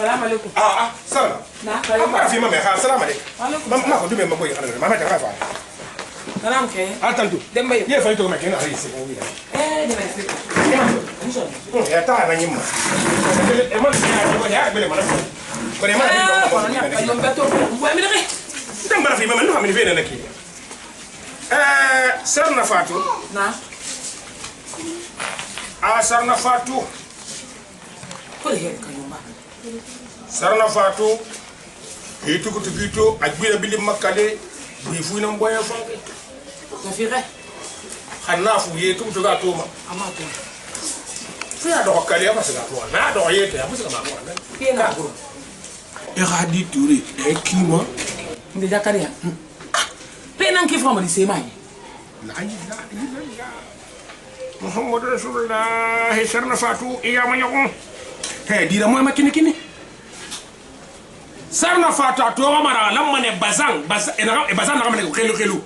Salam alaikum. Salam. Na Apa fi mame ha salam alaikum. Alaikum. Ma ko dume ma boy xana ma ta fa. Salam ke. Atantu. Demba yo. Ye fa to ma kena hari se ko wi. Ni ma fi. Ya ta na nyima. E ma ya bele ma na. Ko ne ma ni ko beto. Mbo mi re. Dan bara fi mame no hamini bene naki. Sarna Fatu. Na. Sarna Fatu. Ko he kayumba. Sarna Fatu. Itu ko tubito agbiya bilim makale. Bi fu na mboya fa. Na fi re. Xana fu ye tu to ga to ma. Amato. Fi na do kale ya basga to na do ye te abusga ma ko na. Fi na guru. E khadi touré e kima. Ndi Zakaria. Penan ki fama di semai. La ilaha illallah. Muhammad Rasulullah Sarna Fatu iya ma nyoko. He dira mo ma kini kini. Sarna Fatu to mara lamma ne bazan bazan na kamane khelu khelu.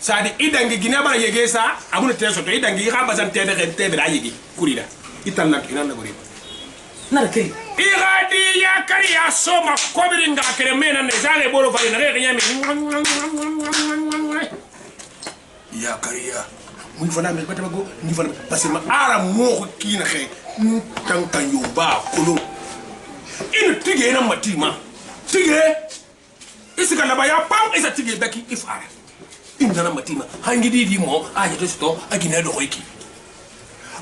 Sadi idangi gina bara yege sa abuna teso to idangi ha bazan tede tebe da yegi kurida. Itanna ina na gori. Na kai. Igadi ya kari ya soma kobiringa kere mena ne zale bolo fari na re nyami. Ya kari ya. Muy fana me bata bago ni fana parce que ma ara mo ki na xe tan yomba kolo. Ina tige na matima. Tige. Isika na baya pam isa tige baki ifara. Ina na matima. Hangi di mo a yeto sto agina do hoiki.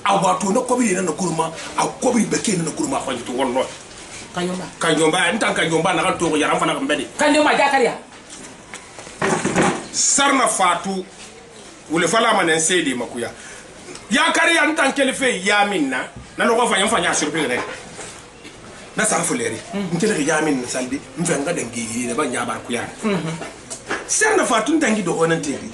Awato na kobiri na kuruma a kobiri beke na kuruma fa to wallo kanyomba ntan kanyomba na kan to yaran fana kan bedi Kanyumba Zakaria. Sarna Fatu wule fala manen sedi makuya ya kariya ntan kelife ya minna na no fa fanya surprise na san fuleri ntele ya minna saldi mfanga dangi ne ban ya bar kuya Sarna Fatu ntangi do onan tebi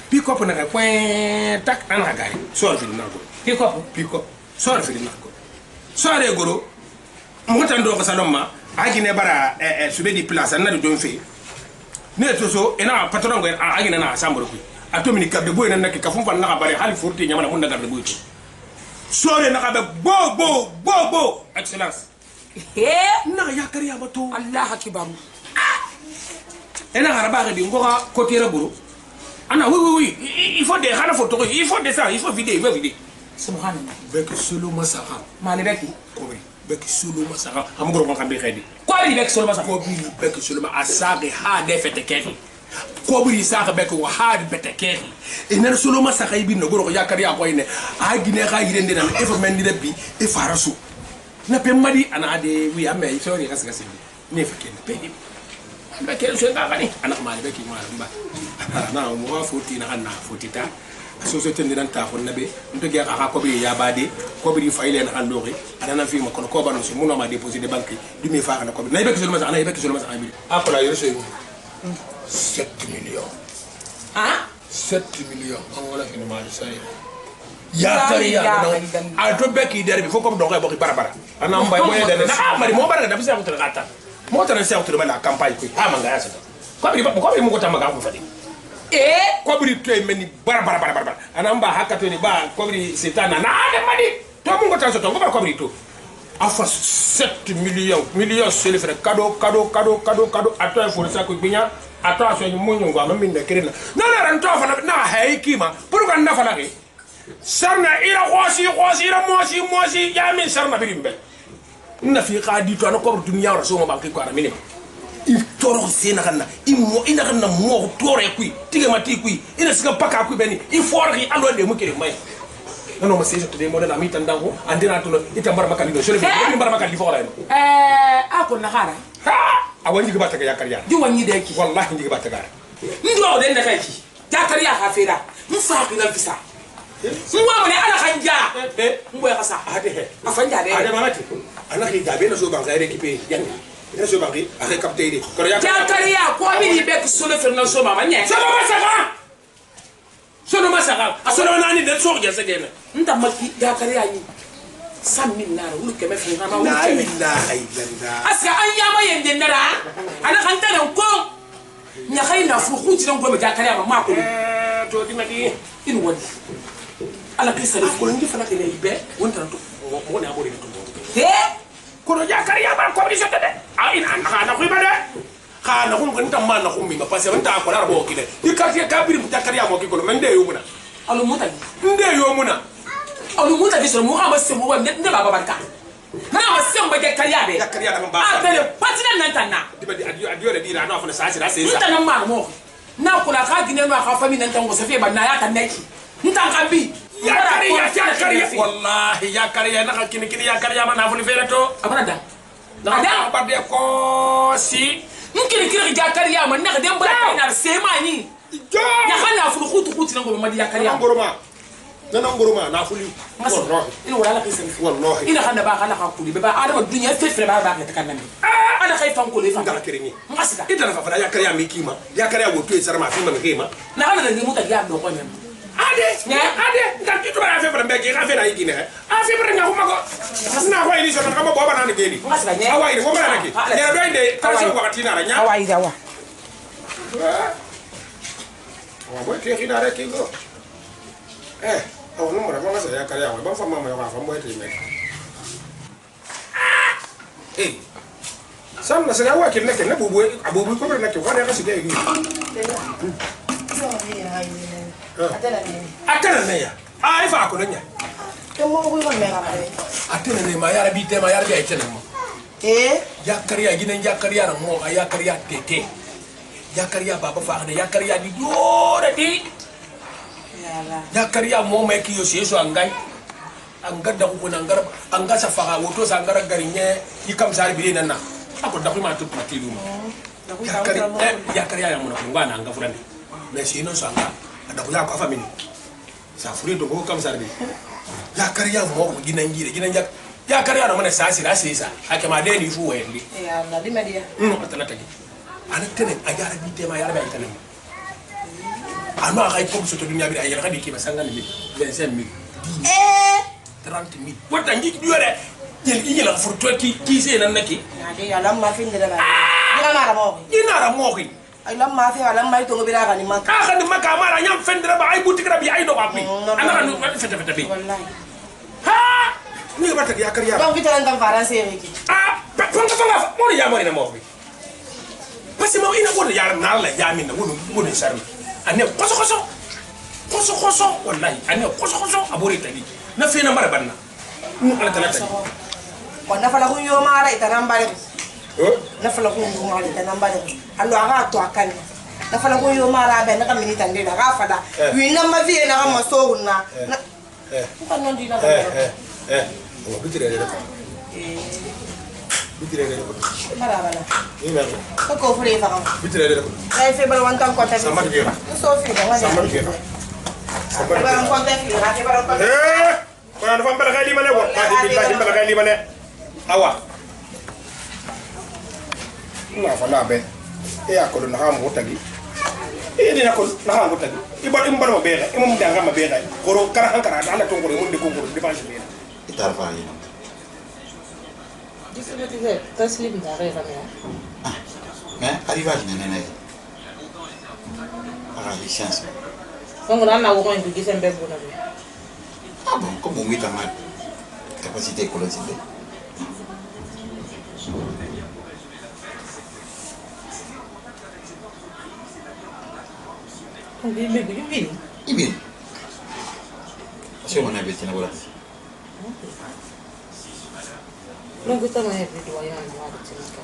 pick up na ka point tak ana gari so fi na go Pick up. Soare fili nako. Soare goro. Mota ndo ko saloma agine bara sube di place na do fe. Ne to so ena patron go agine na samboro ku. Atomini kabde boy na nak ka fum fan na bare hali furti nyama na mun daga boy. Soare na ka be bo excellence. Na ya kari ya bato. Allah akibaru. Ena haraba di ngoka kotira buru. Ana oui il faut des rana photo il faut des ça il faut vider Subhanallah. Bek solo masaka. Mali beki. Kobi. Bek solo masaka. Am goro kon kambe xedi. Ko bi beki solo masaka. Kobi bek solo ma asage ha de fete keri. Kobi saka bek wa ha de fete keri. E na solo masaka ibi no goro yakari ya ko ine. A gine ga yire ndina e fo mendi bi e farasu. Na pe madi ana de wi ame sorry gas gas ni fe ken pe ni. Bek so nga bani ana mali beki ma mba. Na mo foti na ana fotita. Société ndiran ta ko nabe nto ge aka ko bi ya bade ko bi fayle na andori adana fi ma kono ko banu so muno ma déposer de banque du mi fa na ko na ibek solo ma ana ibek solo ma abi akola yoro so 7 millions 7 millions on wala fi ma say ya kariya a to beki derbi fo ko do ko boki barabara ana mbay boye de na mari mo baraka da bisa ko to gata mo tan sa ko to la campagne ko ha manga ya sa ko bi mo ko tamaga ko fadi kobri to meni bara anamba hakato ni ba kobri setana na de madi to mun ko tanso to ko kobri to afa 7 millions sele fere cadeau ato e fo sa ko binya ato aso ni munyo ngwa mamin de kirena na ran to fa na hay kima pour ko na fa na ke sarna ila khosi ira mosi ya min sarna birimbe na fi qadi to na ko dunya rasul ma ba ko ara minima il toro sena kana ina kana mo tore kui tige mati kui ina sika paka kui beni il forri alo de mukere mai non ma sejo de modena mi tandango andina to ita bar makali do sele be bar makali fo la ako na gara awanji ga bata ga yakariya di wanyi de ki wallahi ndi ga bata ga ndo de ndaka ki yakariya ha fera mfa ki na visa mwa mo ne ala khanja mbo ya kasa ade afanja de ade mamati ana ki gabe na so ban ga récupérer yangi ina so bangi ake capté de ko ya kariya ko bi ni bek solo fer na so mama nye solo masaka solo nani de so je segena nta malki ya kariya ni 100 000 naira wulu keme fe na ma wulu keme aska an ya ma yende ndara ana kan ta dan ko nya kai na fu khuti dan ko me ya kariya ma ko to di madi in wadi ala kisa ko ngi fana kene ibe wonta to mo ne abori to kono yakariya ba ko di sotte de ina na ko ibade na ko ngon tamma na ko mi ma parce que nta ko la bo kile di quartier kabiri mu yakariya mo ki ko men de yo muna alu muta nde yo muna alu muta di so mu ha ba se mu wa ne baba barka na ma se mba yakariya de yakariya da ba tele patina nan tanna di ba di adio de dira na fa na sa sa nta nan ma mo na kula ka gine no ka fami nan tango se fe ba na ya tan neki nta kan bi yakariya wallahi yakariya na ka kini yakariya ma na fu ni fere to abana da na ba de ko si nkiri yakariya ma na dem ba na se ma ni ya kana fu khutu nan go ma di yakariya ngoroma na fuli wallahi ina wala ka sen wallahi ina kana ba kana ka kuli ba adama dunya fe fe ba ka kan nan ana kai fan ko le fan ngala kereni ngasida ita na fa fara yakariya mi kima yakariya wo to sarma fi ma ngema na ana ni muta ya do ko nem ade ngal tu bara fe bara mbeke ka fe na yigine a fe bara nga ko mako asna ko ini so na ko bo bana ne gedi awai ko bana ke ne do inde ka so wakati na nya awai dawa wa bo ke khina re ke go awo no mara bana sa yakariya wa ba fa mama ya fa mo ete me sam na sa wa ke ne bubu abubu ko na ke wa ne ka sige yi atena ne ya ai fa ko nya Temo ko ko mera mare. atena ne ma yara bi te ma yara bi ai tena mo yakariya ginen yakariya na mo yakariya tete yakariya baba fa ne yakariya di dora di yakariya mo me ki yo seso angai angada ko na ngara anga sa fa woto sa ngara garinye ikam sar bi na na ako da ko ma to patilu yakariya ya mo na ngwana anga furande mais sinon sanga ada ko ya ko famini sa furi do ko kam sarbi yakariya mo ko ginan yakariya no mana sa sira sisa ake ma de ni fu wendi Allah di media atana tagi ana tene ajara bi tema yara ba itana ano akay ko so to dunya bi ayara kadi ki basanga ni 25000 30000 wata ngi yore yel furto ki se nan naki ade ya lamma fin de daga ina ra mo ki ay lamma fi wala may to ngobira kan ma ka kan ma ka mara nyam fendra ba ay butikra bi ay do ba bi ana kan fete bi wallahi ha ni ba ta yakariya donc vitalan tam faran seri ki fanga mo ya mo ina mo bi parce que mo ina wona ya na la ya min na wona sarmi ane koso wallahi ane koso abori tadi na fina mara banna nu ala tala tadi ko na fala ko yo mara itaram bare na fala ko yo mara itaram bare allo aga to akan na fala ko yo mara be na kamini tande na ga fada wi na ma vie na ma so na ko non di na o bitire de ko bitire de ko bara ni mer ko fure fa bitire de ko ay fe bal wan tan ko ta sama de so fi da ngani sama de bara ko ta fi ha ke bara ko ko na fa mbala kay li mané won hadi billahi mbala kay li mané awa na fa la be ko na ha mo tagi dina ko na ha mo tagi ibal mo be ga imum danga ma be ga goro kara hankara ala to ngoro mun de ko ngoro défense be itar fa ni disibiti taslim da re ramé mais arrivage nene la chance donc on a ko ngi gisem be bu na be ah bon comme on est en capacité écologique on dit mais ibin c'est mon avis na wala donc ça m'a fait doyen na wa tsinika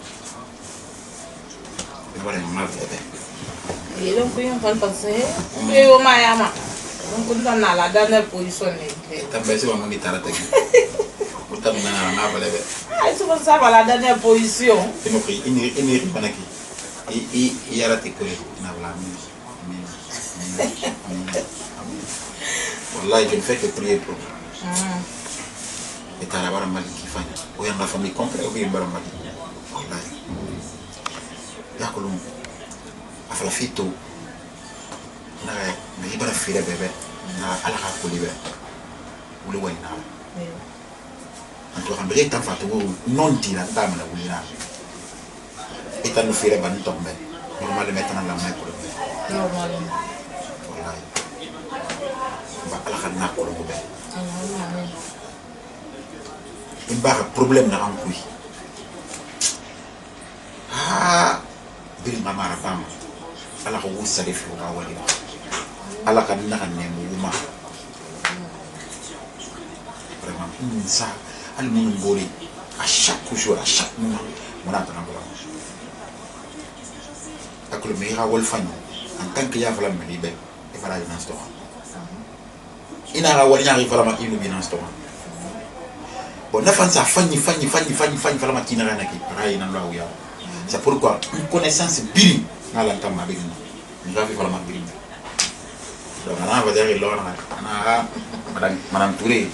voilà ma vie et donc on va passer et au mayama donc on est dans la dernière position tambe c'est mon itara tagi utam na balé ay so ça va la dernière position c'est mo ki ini banaki i yara tekole na wala wallahi je ne fais que prier pour et à la barre mal qui fait ou y a ma famille complète ou bien barre mal wallahi yakulum afala fito na ibara fira bebe na ala ha kulibe ule wayna anto xambe tan fatu non tira dama la wulina etan no fira ban tombe normalement maintenant la may ko normalement wallahi ba ala xana ko lu be imba problème na am kuy ngamara pama ala ko wusa de fu ka wali ala kan na kan ne mu ma vraiment ça al mun boli à chaque jour à chaque moment mon attend encore akolo me ira wol fanyo en tant que ya fala me libe e fala dans ce temps ina ra wol nyari fala ma inu bi dans ce temps bon na fansa fanyi fala ma kina na ki rai na lawo ya c'est pourquoi une connaissance biri na la tamba bi ni va fi fala ma biri donc ana va dire l'on ana madame Touré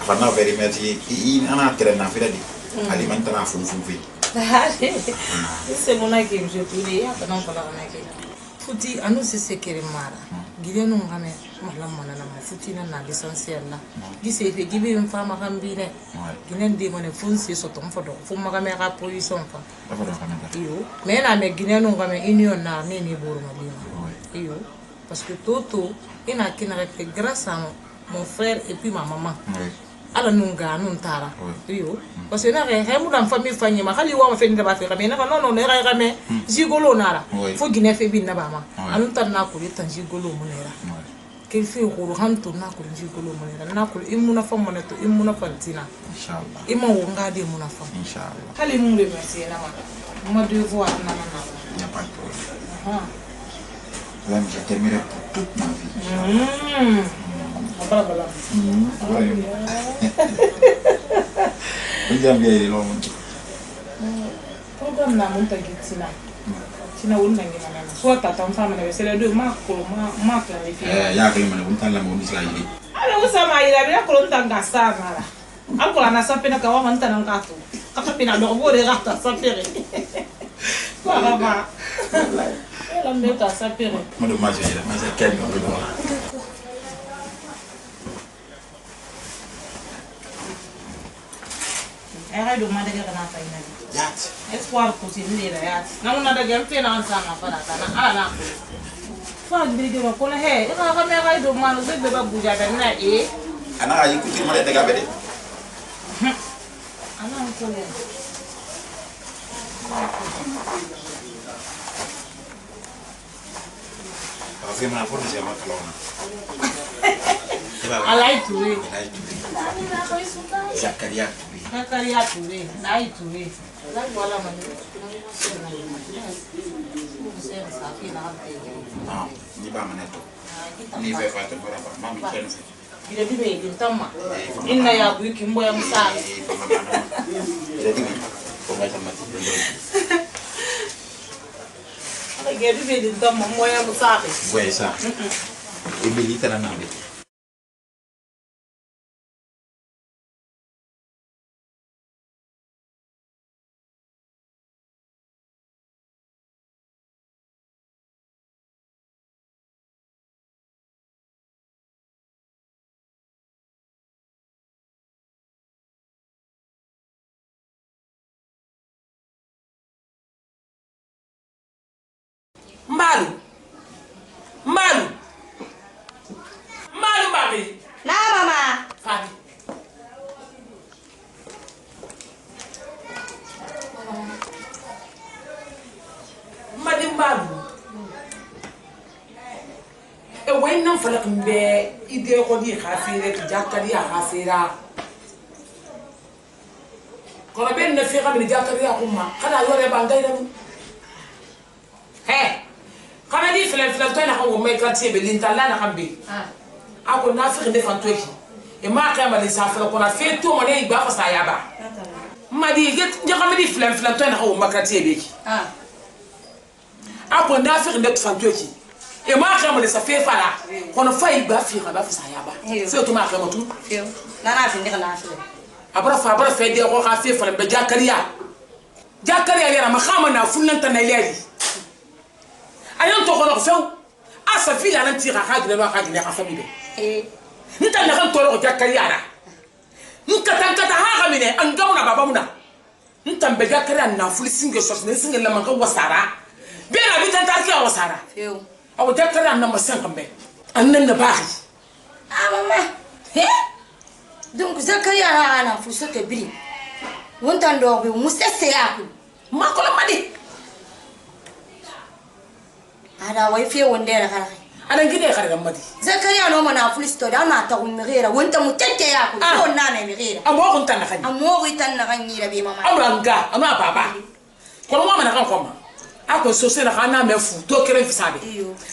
afana very much i ana trena fi dadi alimentana fun fi c'est mon aïe je tourne ya kana fala kana ke futi anu c'est kere mara gile no ngame mala mana na futi na l'essentiel là gise fe gibi mfama kambine ginen de mone funsi so to mfodo fuma kame ka position fa iyo mais na me gine no ngame union na ni buru malima iyo parce que toto ina kina fait grâce à mon frère et puis ma maman ala nunga nuntara iyo parce que na re mu famille fanyi ma khali wa ma fe ndaba fe kame na non ne ra kame jigolo nara fo gine fe bin na ba ma anu tan na ko tan jigolo mu nera ke fe ko han to na ko jigolo mu nera na ko imuna fam mo to imuna fantina inshallah ima wo ngade mu na fam inshallah khali mu le merci na ma devoir na y a pas de problème là je t'aimerai pour toute ma vie Bala. Unjam biye lo mun. Program na mun ta gitina. Tina wonna ngina na. So ta tam fama na sele do ma ko ma clarifier. Ya ko man won tan la mo misla yi. Ala usa ma ira bia ko tan gasta mara. Al ko na sapena ka wa man tan ka to. Ka sapena do bo re gasta sapere. Kwa ba. Ela meta sapere. Mo do ma jira, ma se ken ko do. Ai do madaga kana fa ina. Yat. Espoir ko tin ne da yat. Na mun da gem fe na ansa na fa da na ala na. Fa bi de ko na he, ina ka me ga do manu be be ba buja da na e. Ana ayi ku tin ma de ga be de. Ana ko le. Afi ma por se ma kalona. Alai Touré. Zakaria Touré. Nai Touré. La voilà man. Ah, ni ba maneto. Ni fe fa to bora ma mi ken. Ida di be din tamma. Inna ya bu ki mboya musa. Jadi ko ngai sama ti. Ala ge di be din tamma mboya musa. Buai sa. Ibilita na nabe. Malu mami. Na mama. Fadi. Madi malu. E way nan fala kumbe ide ko di khafire ki jakari ya khafira. Kono ben na fi xamni jakari ya kuma kana yore ba ngay dem. He. Kana di filan to na ko mai quartier be lintalla na kambe. Ako na fi de fantoki. E ma kama de sa fala ko na fe to mo ne igba fa sa ya ba. Madi get jakamedi filan to na ko ma quartier be ki. Ako na fi de fantoki. E ma kama de sa fe fala ko na fa igba fi ka ba fa sa ya ba. Fe to ma kama tu. Nana fi ndika na fi. Abra fe de ko ka fe fala be jakariya. Jakariya yara ma khama na funan ta na leli. Ayan to ko no few asa fila nan tira ka gina ka gina ka famille nta na kan toro ko jakariya ra nka tan kata ha ga mine an gauna baba muna nta be jakariya na fuli singe sos ne singe la man ka wasara be na bi tan ta ki wasara Few. aw jakariya na ma san kambe annan na bahi Mama. He? Donc Zakaria na fuso ke biri. Wontan do be musese yaku. ma ko la madi ada wai fe wonde da kare ana gide kare da madi zakariya no mana full story ana ta kun mira wonta mutacce ya ku ko na ne mira amo kun tan kan amo wi tan na kan yira be mama amranga ama baba ko mo mana kan ko ma ako so se na kana me fu to kere fisabe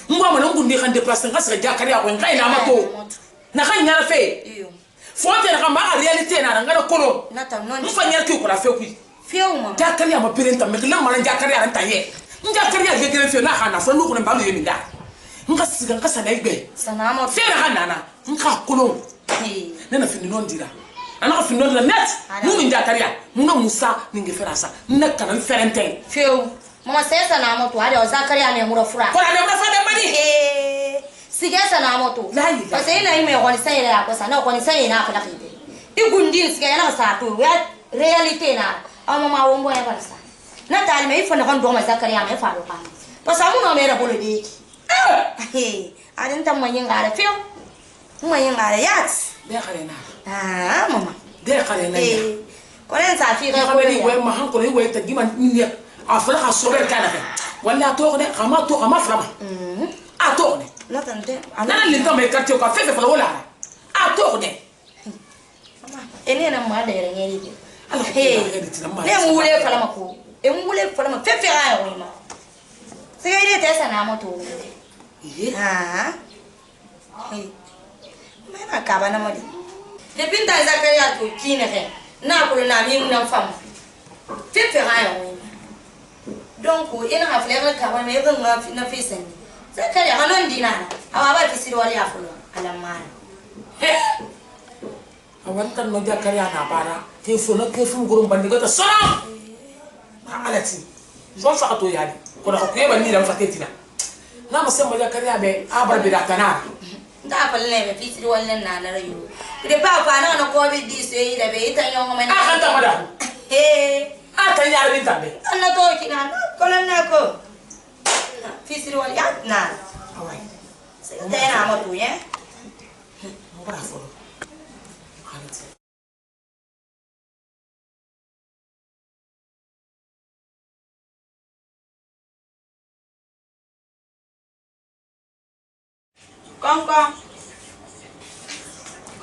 mbo mana ngundi kan déplacer ngasa jakariya ko ngai na mato na kan nyara fe fonte na kan ba reality na ngara kono na ta non mfanya ki ko la fe ku fiu ma jakariya ma pirenta me kala mala jakariya ran taye jakariya ge gere fe na kana fo lu ko na balu yemi da nga siga nga sana igbe sana mo fera hanana nga kolon nana fini non dira ana ka fini non net mu min jakariya mu na musa ninge fera sa na kana ferente fiu mama sai sana mo to ada zakariya ne mura fura ko na mura fura de bani sige sana mo to ba sai na yi mai wani sai ya ko sana ko ni sai na fada kide igundi sige na sa to ya reality na amma ma won boya barsa na tali mai fa na kan do ma zakariya mai fa do ka ba samu no mai rabolo de adin tan manyin gara fiyo manyin gara yat de kare na mama de kare na ko len sa fi ko ni we ma han ko ni we ta giman ni afala ka sobe kana wala to ne kama to kama frama a to ne na tan de ana le tan me quartier ko fefe fala wala a to ne mama ene na ma de renge ni ne mu wule fala mako e mu wule fala ma fefe ga yo ma sai ide te sana mo to mana kaba na modi de pinta zakariya to kine he na ko na mi na fam fefe ha yo donc ina ha fleur kaba me ga na fisen zakariya hanon dinana awa ba kisiri wali afulo alamana awan tan no jakariya na bara te fo na ke fu gurum bandi gota sona alati zo fa to yadi ko da ko yeba ni da fatetina na musamman jakariya be abar bi da kana da falle be fisiri wallan na na rayu de ba fa na ko bi di so yi da be ita yon ma na kan ta mada a kan yar bin tambe anna to kina ko lan na ko fisiri wal ya na awai sai ta na ma to ye mo bara fo halati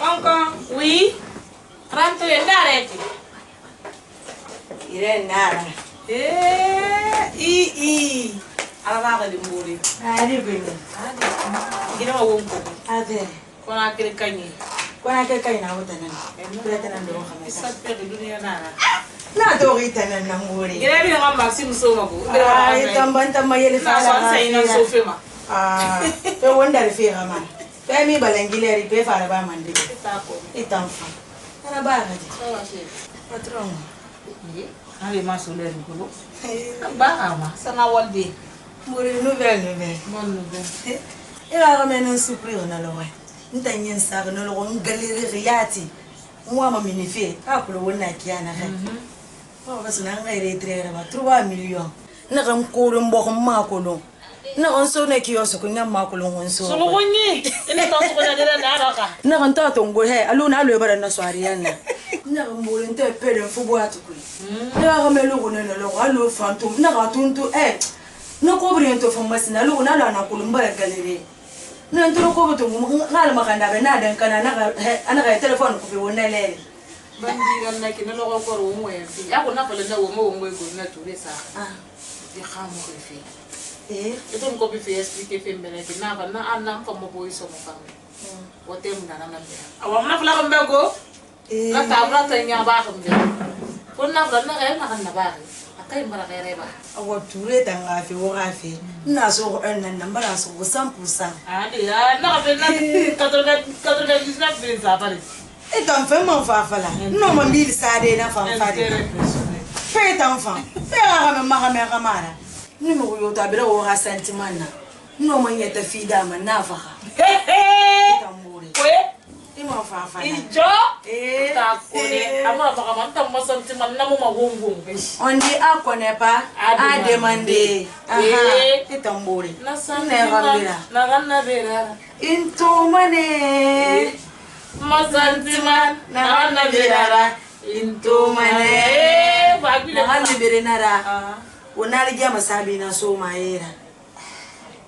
Concon. Oui. Rentre d'arrêter. Il est nada. Ala ba de mbori. Allez, venez. Gina ma wonko. Ade. Kona kire kanyi. Kona ke kai na wata nan. Kula ta nan da roha mai. Sappe de duniya na. Na to rita nan nan muri. Gina bi na Maxim so mako. Ai tamban tamma yele Na so sai na so fema. Pe wanda rufe ha man. Pe mi balangileri pe fara ba man de. Ta ko. Itan fa. Ana ba ga ji. Sawa she. Patron. Ale ma so le ngolo. Ba ama. Sana walde. Muri nouvelle. Mon nouvelle. Ila ga menon surprise na lo. Nta nyen sa ga no lo ngaleri riyati. Mwa ma minife. Akulo wona kiana ga. Oh bas na ngai retrere ba 3 millions. Na gam ko ro mbo ma ko no. Na on so na kiyoso ko ngam ma ko lo on so. Solo gonyi. Ina ta so na dira na raka. Na kan ta to ngo he alu na lo bara na so ariana. Na ga mbo nte pele fu bo atuku. Na ga melo ko na lo alu fantum na ga tuntu na ko briento fu masina lu na la na ko mbara galeri. Na ntoro ko to ngala makanda be na dan kana na ga ana ga telefone ko be wona lele. Bandi ran na kina lo ko ro mo en fi. Ya ko na pala na wo mo ko na ture sa. Di khamo ko fi. Itu ko bi fi explique fi mbele ki na ba na anam fa mo boy so mo fa. Wote mo na na be. Awam na fala ko mbego. Na ta bra ta nya ba ko mbego. Ko na bra na ga na kan na ba. Akai mara ga re ba. Awa ture ta nga fi wo ga fi. Na so ko en nan bara so ko 100%. Ali ya na be na 99 bin sa pare. Et ton fait mon fafala. Non mon mille ça de na fa fa de. Fais ton enfant. Fais la ma mara. Ni mo yo ta bere wo ha sentiment na. No mo yeta fi da man na fa. Tambore. Kwe Imo fa fa. ijo ta ko ne ama ba ka man tam masanti man na mo magungung. On dit à connaît pas à demander. Aha. Et tambore. Na san Ne rambira. na ganna bera. Into mane. Masanti man na ganna bera. Into mane. Ba bi Na le handi bere nara. Onali jama sabi na so maera.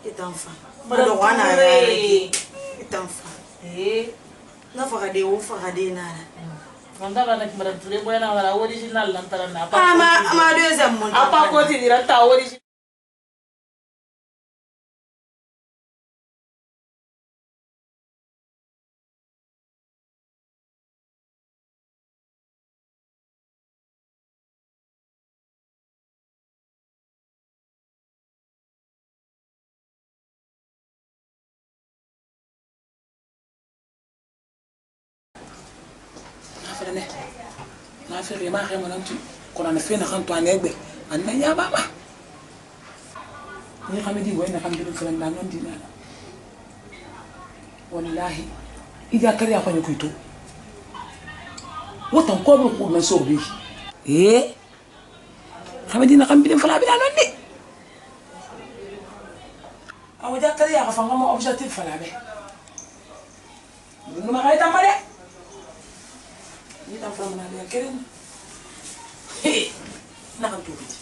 est enfant. Madame Wana est enfant. Na fagade o fagade na. Manda bana kimara tule boyana wala original lantara na pa. Ama deuxième monde. Apa ko ti dira ta original. na fere ma xé mo nanti ko na fe na xam to ané bé an na ya baba ni xamé di way na xam di ko la non di na wallahi ida kare afanya kuito wotan ko ko na so bi xamé di na xam bi dem fala bi da non di awu da kare ya fa ngam objectif fala be dum ma xay tamale ni tam from na ya keren na kan to biti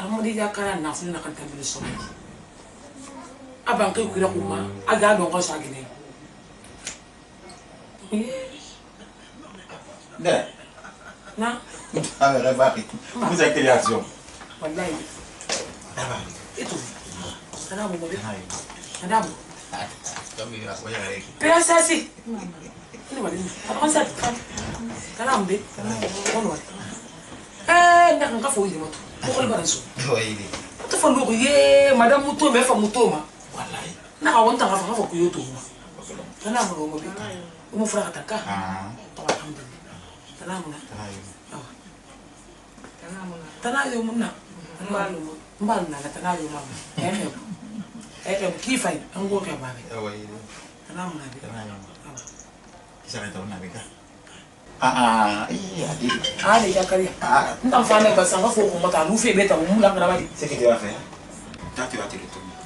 mo di jakara na fu na kan tambe so aban kai ku ra kuma aga don ko sa gine Non. Vous avez quelle réaction? Wallahi. Itu. Kanamu mo. Kanamu. Pesa si. Ini wali. Apa sa? Kanamu de. Ono wali. Ndak nga fo yi moto. Ko ko baranso. Oui. To fo lo ye madame muto me fa muto ma. Wallahi. Na ka wonta nga fa ko yoto ma. Kanamu mo be. Mo fra kataka. Alhamdulillah. Tanamuna. Tanayo muna. Mbalu na tanayo mama. Kifai ango ke babe. Tanamuna bi. Kisah tahu nabi ka. Iya di. Ale ya kari. Ntam fane ba sanga fo ko mata lu fe beta mu la ngara badi. C'est que tu vas faire. Toi tu vas te retourner.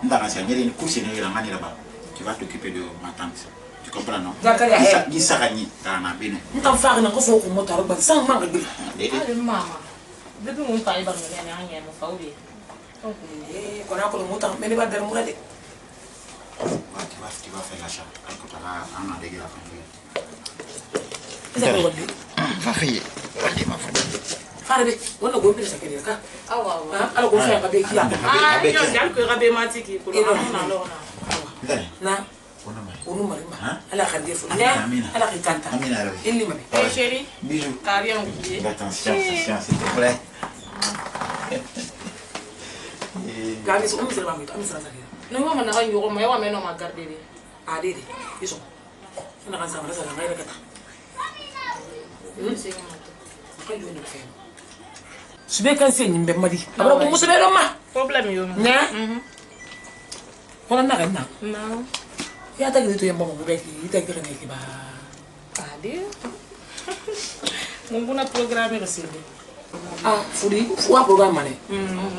Ndanga sia nyeri ni kursi ni la ngani là-bas. Tu vas t'occuper de ma tante. Tu comprends non? Zakaria. Ni sakani tana bine. Ntam fa na ko fo ko mata ba sang manga bi. Ale mama. Depuis mon père va me gagner un mo fa obi. Ko na ko mota me ni ba dar mura de. Tu vas faire l'achat. Quand tu auras un an de la famille. Va faire. Ma famille. Fare wona go pere sakere ka. Awa. Ala go fa ka be kiya. Yo gal ko rabe matiki ko na. Na. Onu marima. Ala khande fu. Ala khikanta. Amina. Illi mabi. Chérie. Bisous. T'as rien oublié. Attention, s'il te plaît. Gabi so umsel bamito, amsel sakere. No mama na kan yugo mo me no ma garder. Adede. Iso. Ina kan sa mala sala ngai rakata. Kan yo ni fe. Sube kan se nyimbe madi. Abra ko musube do ma. Problème yo. Na. Wala na kan na. No. Ya ta gitu yang bawa beki, ita kira ne ki ba. Ade. Mun buna programme residi. Fudi, fuwa program mane.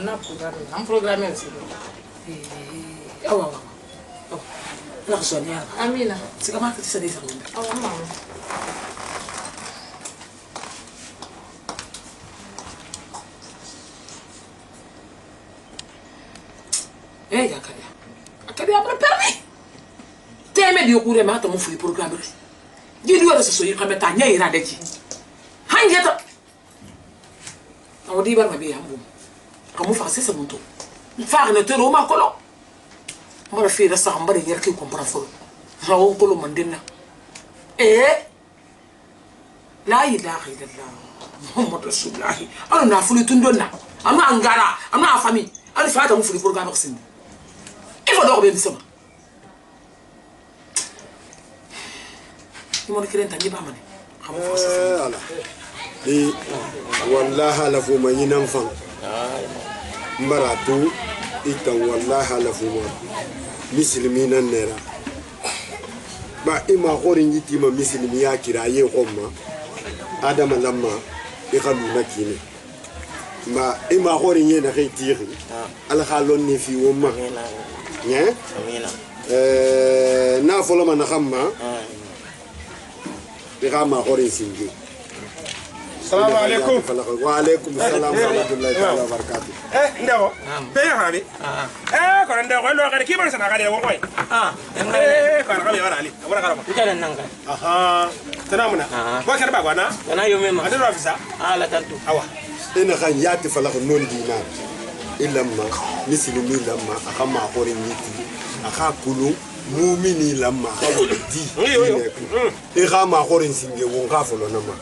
Na programme. Am programme residi. Awa. La sonia. Amina. Sika ma kiti sadi sa ko. Awa mama. Ya kaya. Akadi apre permis. Teme di okure ma to mo fuli programme. Jidi wala so yi kameta nya ira de ki. Hanje to. Awdi bar ma bi ambu. Amu fa sese monto. Fa na tero ma kolo. Mara fi da sa mbare yer ki kompara fo. Rawo kolo mandina. La ilaha illallah. Muhammad rasulullah. Ana na fuli tundonna. Ana angara, ana fami. Ana fa ta mo fuli programme ko il faut donc bien dire ça. Il m'a écrit un tangi pas mané. Et wallahi la fuma yinam fan. Mbaratu itan wallahi la fuma. Muslimina nera. Ba ima khorin yiti ma muslimiya kiraye khomma. Adama lamma ikaluna kine. Ma ima khorin yena khaytiri. Al khalon ni fi wumma. nya na folo ma na khamma bi khamma khorin singi السلام عليكم وعليكم السلام ورحمه الله تعالى وبركاته ندو بيا هابي كون ندو لو غير كي بان سنا غادي وكوي كون غادي ورا علي ورا غرام Ikaw nanga. تنامنا واكر باغوانا Kana yo mema. ادو رافيسا Ala tantu. اوا ina kan yati falak non dinar ilamma mislimi lamma akama khorin yiti aka kulu mumini lamma di e kama khorin singe won ka folo nama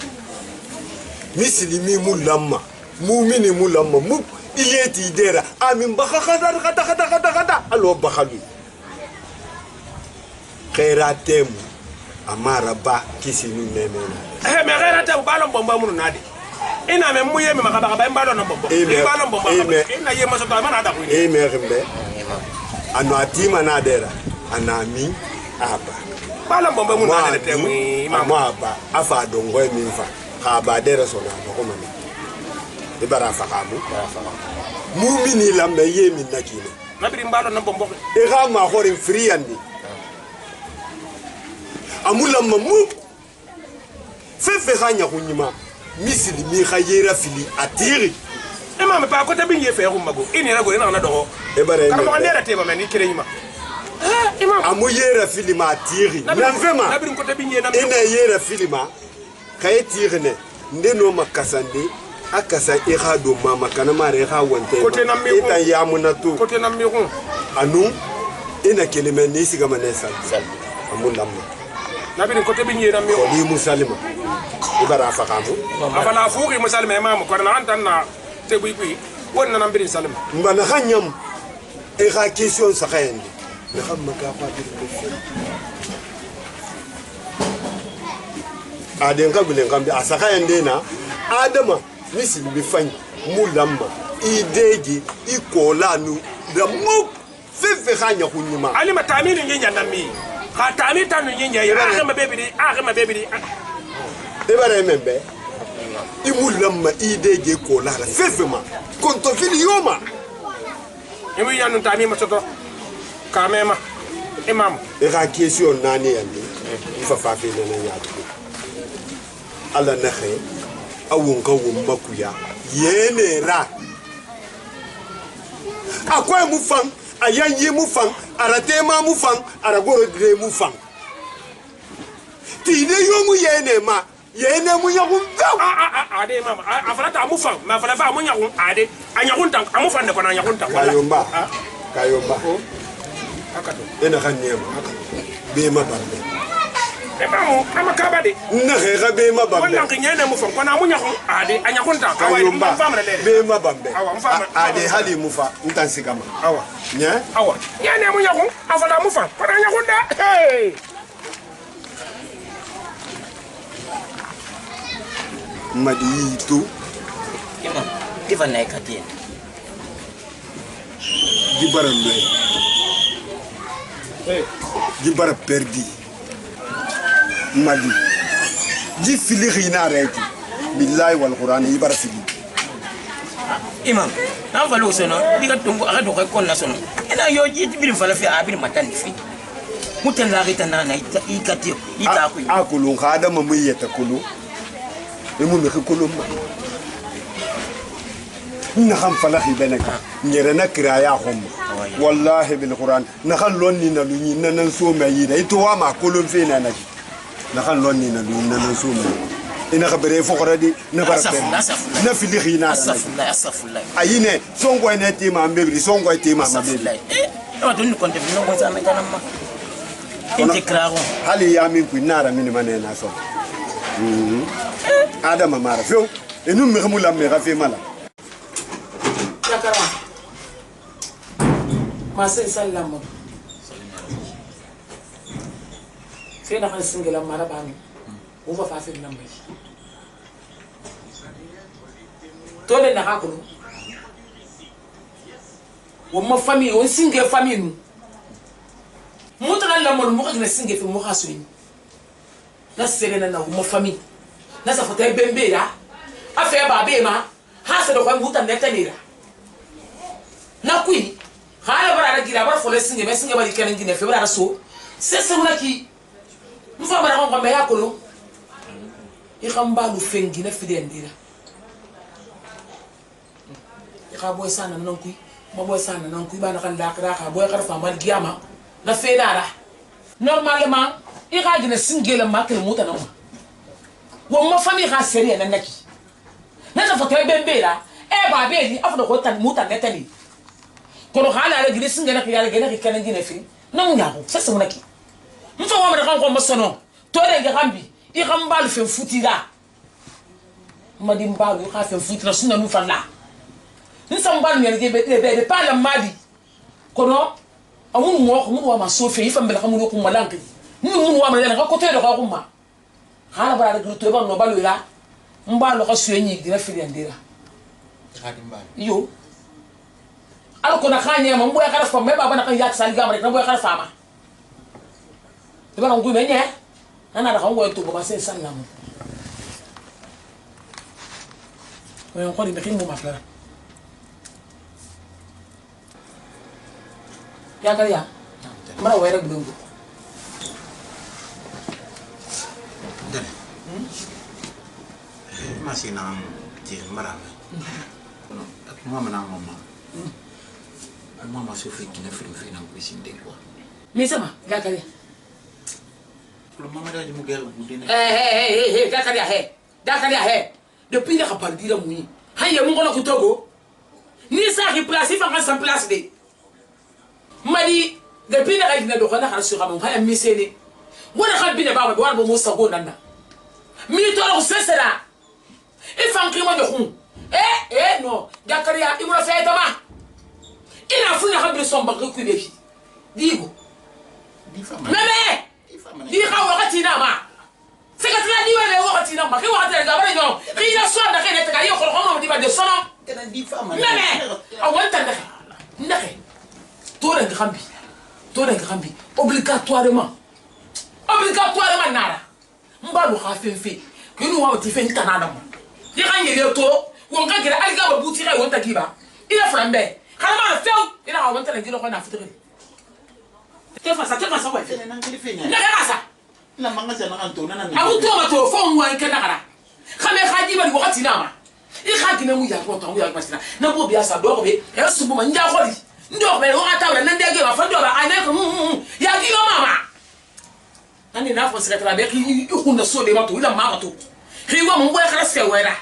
mislimi mu lamma mumini mu lamma mu iyeti dera amin baka khada alo bakhalu khairatem amara ba kisinu nenena me khairatem balon bomba munu nadi ina me muye me makaba ba mbalo na bombo balon bomba ina ye maso ta mana da ku e merembe ano atima na dera anami aba balon bomba munu nadi temu imam aba afa dongo mi fa ka ba dera so na ko mani e bara fa kabu mumini lambe ye min nakine nabiri mbalo na bombo e ga ma khorin friandi amula mamu fefe khanya kunyima misili mi khayera fili atiri imam pa ko tabi ye fe mago ini ra go ina na do e bare kar mo ndera teba men ikire nyima imam amu yera fili ma atiri namvema nabiri ko tabi ye na ina yera fili ma kay tiri ne ndeno makasande akasa ikhado mama kana mare kha wonte ita ya munatu kote na mi ko anu ina kelime ni siga manesa amulamma nabiri ko tabi ye na mi ni musalima ibara fakamu afala fuqi musalima imam ko na antanna te bui wonna nambiri salima mbana hanyam e kha question sakayende na xam ka pa dir ko fi aden ka gulen kambi asakayende na adama misili bi fany mulamma ideji ikolanu da muk fefe khanya kunyima alima tamini nginya nami kha tamini tanu nginya ya ma bebidi ebara membe imulamma ideji kolala fefe ma konto fili yoma imu yanu tamini masoto kamema imam e ka question nani yandi ifa fa fe nana yaatu ala nakhe awon ka won makuya yenera akwai mu fan ayanyi mu fan aratema mu fan aragoro dire mu fan ti de yomu yenema yene mu yakun daw ade mama afala ta mu fan ma fala fa mu nyakun ade anyakun tan amu fan de ko na nyakun tan wala kayomba akato ena khanyema be ma bambe imamu ama kabade na khega be ma bambe wala ngene mu fan ko na mu nyakun ade anyakun tan kawai mu famra le be ma bambe awa mfama ade hali mu fa ntansikama awa nya awa yene mu nyakun afala mu fan ko na nyakun da hey madito Ima. Ifa na ikatien. gibara me gibara perdi madi ji fili khina reti billahi wal qur'an ibara fili Imam. Na falo sono. Diga tungu aga do ko na sono. Ina yo ji bi fala fi abir matan fi. Mutan la rita na na ikatio. Ita ku. akulu khada mamiyata kulu imu me kulu ma na kham falahi benaka nyere na kiraya khum wallahi bil qur'an na khan lonni na lunyi na nan so me yi da ito wa ma kulun fe na naki na khan lonni na lunyi na nan so me ina khabare fuqradi na barbe na fili khina Asafullah. ayine songo ene tima mbebri songo tima mbebri Ewa tuni konte no ko sana kana ma. Inte krago. hali ya min ku nara min manena so adama mara fio enu me khmula me gafe mala yakara masai sallamu sai na kan singela mara bani ufa fa fi nambe tole na hakulu wamma famille on singe famille nu mutana lamol mo ka singe fi mo khasuni na serena na wamma famille na sa fota bembe ya afa ba be ma ha sa do kan buta netanira na kui hala bara gira bara fole singe me singe bari kenen gine fe bara so c'est ça qui mfa bara ko me yakolo I khamba lu fengi na fidendira I khabo sana nan kuy mo boy sana nan kuy bana kan dakra ka boy kharfa mal giyama na fedara normalement I ga gina singela makle mutana ma wo mo fami ga seri na naki na ta foto bembera e ba beji afdo ko tan mutan netani kono hala ala gina singela ka yala gina ka gina fi na mu nyako sasa munaki mfa wa mara kan ko masono to re ga gambi I khamba lu fen futira madi mbalu ka fen futira sunna nu falla ni sambalu ne be pa la madi kono amun mo wa ma so fe ifa mbele kamu ko malanki ni mun wa ma le ka ko to do ka ko ma hala bara de to ba no balu la mbalu ka suenyi dina fili ndira kadi mbali yo ala ko na khanya ma mboya kala fa me baba na kan yak sali gamare na mboya kala fa ma de ba ngui menye ana da kan wo to ba sen sallamu وين قولي بخيل مو مفلرة يا كريا مرا ويرك بدونكو دل ما سينا تير مرا ماما نا ماما ماما سوفي كنا فينا كويسين ديكوا مي سما يا كريا ماما دا جمو غير بودينا هي يا كريا هي دا كريا هي depuis la kapal dira muni haye mun gono kutogo ni sa ki place fa kan san place de madi depuis la gina do kana harsu kam ha mi sene wona kan bine baba war bo musa go nanda mi to ko sesera e fan ki mo do hun no dakariya imura fe tama ina funa kan bi somba ko be digo di fama meme di ka wakati na ma sekatla di wele wakati na ma ki wakati ga bara yo ki na so na kene ta yo ko ko di ba de sono kana di fama meme awanta ndake to ren gambi obligatoirement nara mbalu khafenfe kinu wa ti fen tanada mo di khanyele to won ka gira alga ba buti kai won ta giba ina frambe kana ma few ina ha won ta ngiro ko na futuri te fa sa wa fe nan kili fenya na ka sa na manga sa nan to na na awu to ma to fo nwa nke na kara khame khaji ba wakati na ma I khagi na mu ya ko to mu ya masina na bo biya sa do ko be e su bu ma nja ko di ndo be wa ta wa nan de ge ma fa ndo ba ane ko ya gi yo mama nani na fo sekatara be ki ku na so de ma to ila ma to ki wa mu boy kala se wera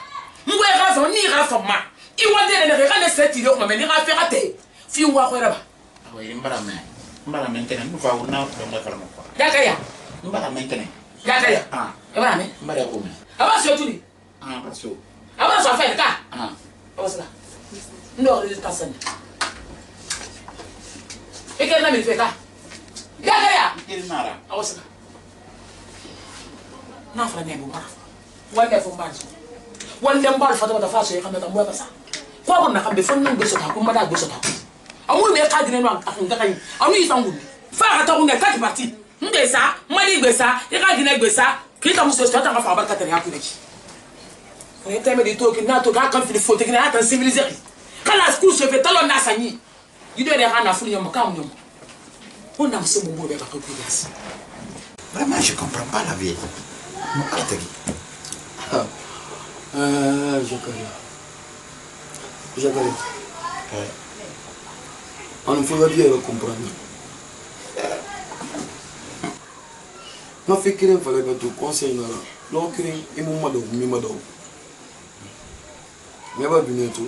mu boy kala so ni kala so ma I wa de ne ka ne se ti ko ma me ni ka fe ka te fi wa ko era ba awe mbara men kenen mu fa na do ma kala mo ko ya ka ya mbara men kenen ya ka ya e bara me mbara ko me aba so tuli ba so aba so fa ka aba so ndo ri ta san e ke na mi fe ka ya ka ya il nara aba so na fa ne bu bara wala fo mbaji wala mbal fa ta fa so e kan ta mbo ka sa ko na kan be fon nan be so ta ko ma da be so ta awu me ka dine no akun ka kan anu yi sangu fa ka ta ko ne ka ti parti ndesa mali gbesa e ka dine gbesa ki ta muso so ta ka fa barka ta ya ku ne ki on était mais des trucs na to ka kan fi photo ki na ta civiliser kala school se fait talon na sanyi you do de hana fu nyom ka nyom on a muso mo be ka ko yas vraiment je comprends pas la vie mo artegi je connais on ne faut bien le comprendre ma fikire fallait que tu conseilles là donc il m'a donné mi ma donné mais va venir tout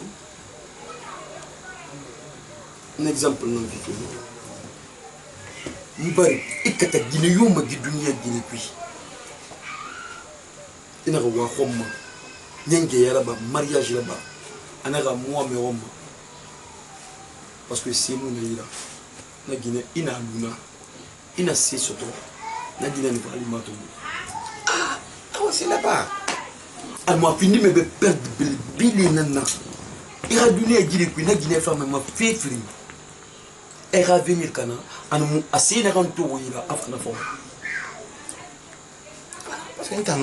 un exemple non vécu mbari ikata gine yoma di dunia gine kwi ina ga wa khomma nyenge yara ba mariage là ba ana ga moi me womma parce que c'est mon ira na gine ina luna ina c'est surtout na gine ni fali mato c'est là-bas al mo fini me be perdre bili nana ira dunia gine kwi na gine femme ma fefri era venir kana anu asina kan to wira afna fo parce que tant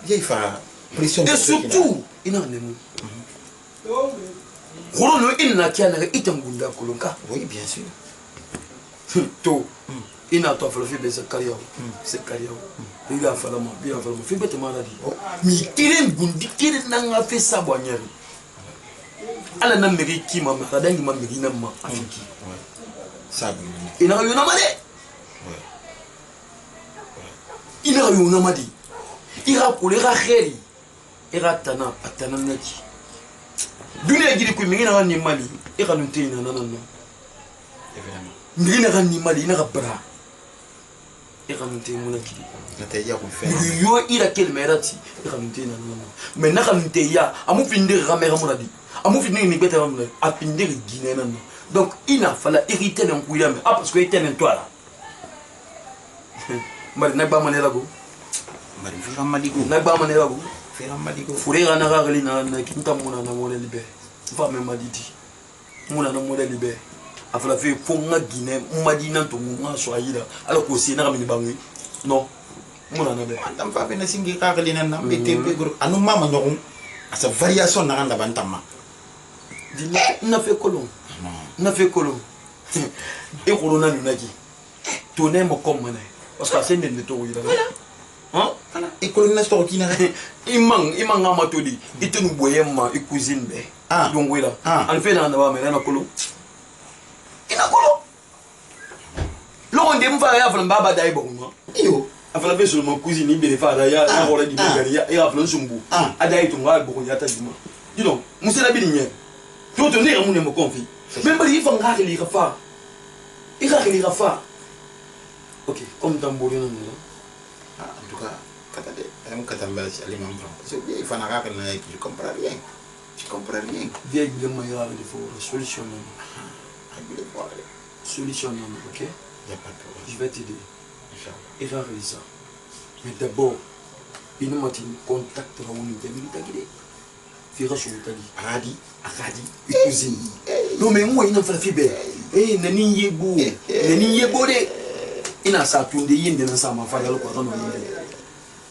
vieille fa pression et surtout ina nemu Rono ina kiana itangunda kolonka. Oui, bien sûr. To ina to fala fi be sa kariya se kariya ila fala mo bi fala mo fi bete maladi mi kiren gundi kiren nanga fe sabonyari ala na meri kima ma dangi ma meri na ma afiki Sabu. ina yo na made ina yo na madi ira kulera kheri ira tana atana nati dunia gidi ku mi ina ni mali ira nuntina nanana Évidemment. Miri na ni mali na bra e kanunte mona kidi Na te ya ku fe. yo ira kel merati e kanunte na no mais na kanunte ya amu pinde ramera mona di amu pinde ni beta mona a pinde guiné na donc ina fala hériter en kuya mais ah parce que était en toi là mari na ba manela go Mari fi maligo. na ba manela go Fi maligo. fure ga na ga gali na kinta mona na mona libe fa me madidi mona na mona libe afala fe fonga guiné madina to nga swahili alors que c'est na kamini bangi non mona na be Tam fa be na singi ka gali na be tempe groupe. Anu mama nyokun. Asa variation na randa bantama. di na fe kolon na fe kolon e corona ni naki to ne mo comme ne parce que c'est ne to yira hein Ana école na sto kina re. imang ama to di itenu boyema e cousine be donc wila an fe na ba me na kolon ina kolo lo ndem fa ya flan baba dai bo no Iyo. afala be seulement cousine ni be fa da ya na hora di gari ya aflan sumbu adai to ngal bo ya ta dimo dis donc musela bi ni nye to ne ramu ne mo confi même ba di fa ngaki li rafa li rafa ok comme tambori na no En tout cas, kata de. Am kata mbala ci aliment blanc. Parce que il fa na ka na je comprends rien. Je comprends rien. vieille le meilleur de faut solution Je vais voir. solution ok Il y a pas de problème. je vais t'aider Inch'Allah. et faire ça mais d'abord il m'a dit contact la unité militaire fira sur tali Aradi. cousine non mais moi il n'a pas fait bien eh nani yebo de ina sa tunde yinde na sama fa yalo ko no yinde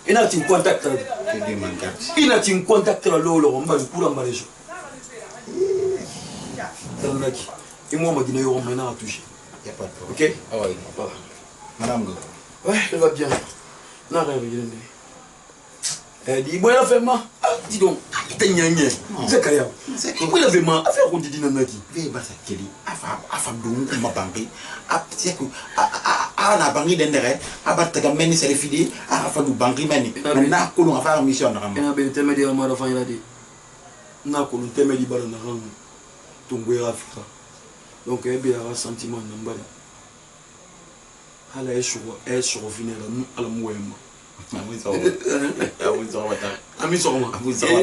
ina tin contact la Que Dieu m'en garde. ina tin contact la lolo mba kura mbarejo tanaki et moi ma guiné yo mena touché Il n'y a pas de problème. ok Ah oui. voilà Madame Go. ouais ça va bien na rêve yinde di boy la fait ma dis donc tanyanye c'est kaya c'est quoi la fait ma affaire qu'on dit nanaki Ve basa keli. Afa dum ma banki. A c'est que na banki dendere. Abatta ga meni sere fidi. Afa du banki meni. Na ko lu afa mission na ina be temedi ma da fa ina di na ko lu temedi bara na ran tungu ya afrika donc e be ya sentiment na mbali hala e shugo finera ala muwema ami sogoma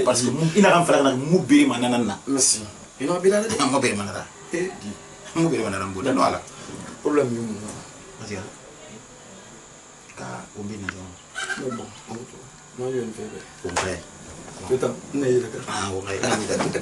parce que ina ram fala na mu be manana. merci ina bila la Mo be manana. di Mo be manana mbo. No ala. problème yu mu Mazia. Ka umbi na zo. bon no yo en febe Umbe. petam ne yira ka Ah, umbe.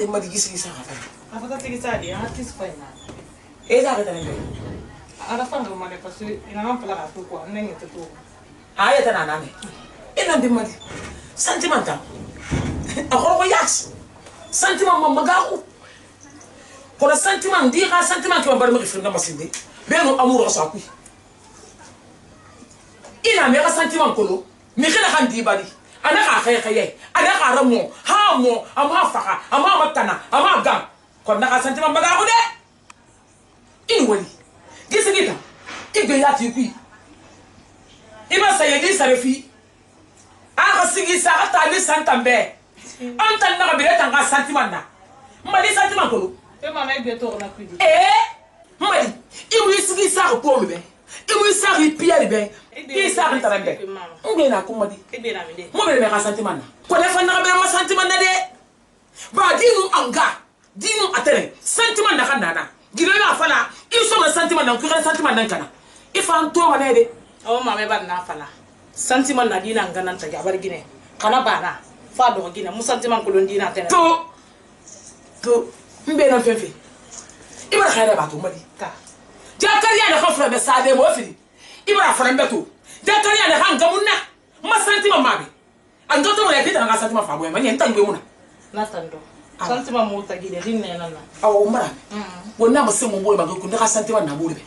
de ma digi sigi sa ka fa afata tigi sa di ha tis fa ina e za ka tane ala fa ndo mane parce ina nan pala ka ko nan yete to aya tana nane ina de ma di sentimental akoro ko yas sentiment mo magaku ko la sentiment di ka sentiment ki bar ma ki firnda masinde be no amour sa ku ina me ka sentiment ko lo mi kana kan di bari ana ka khaye ana ka ramo ha mo ama faka ama matana ama gam ko na ka sentiment magaku de in wali gisa gita igbe ya ti ku iba saye di sarefi aka sigi sa ata ni santambe anta na ka bire tanga sentiment na mali sentiment ko lo e mama igbe to na kudi mali ibu sigi sa ko po be ibu sa ri pierre be ki sa kan tarambe ngbe na ko madi igbe na mi de mo be ka sentiment na ko de fa na be ma sentiment na de ba dinu anga dinu atere sentiment na kan na gire na fala iso na sentiment na ko kan sentiment na kana ifan to ma ne de o mama ba na fala sentiment na dina ngana ta ga bar gine kana bana fa do gine mu sentiment ko lon dina tene to mbe na fefe ibara khayra ba to mali ka jakariya da khafra be sade mo fili ibara fara mbeto jakariya da hanga munna ma sentiment mabe ando to mo ya kita nga sentiment fa bo ma nyenta ngbe muna na tando sentiment mo ta gine rinne na awo mara wonna mo se mo bo ba ko ndaka sentiment na bo be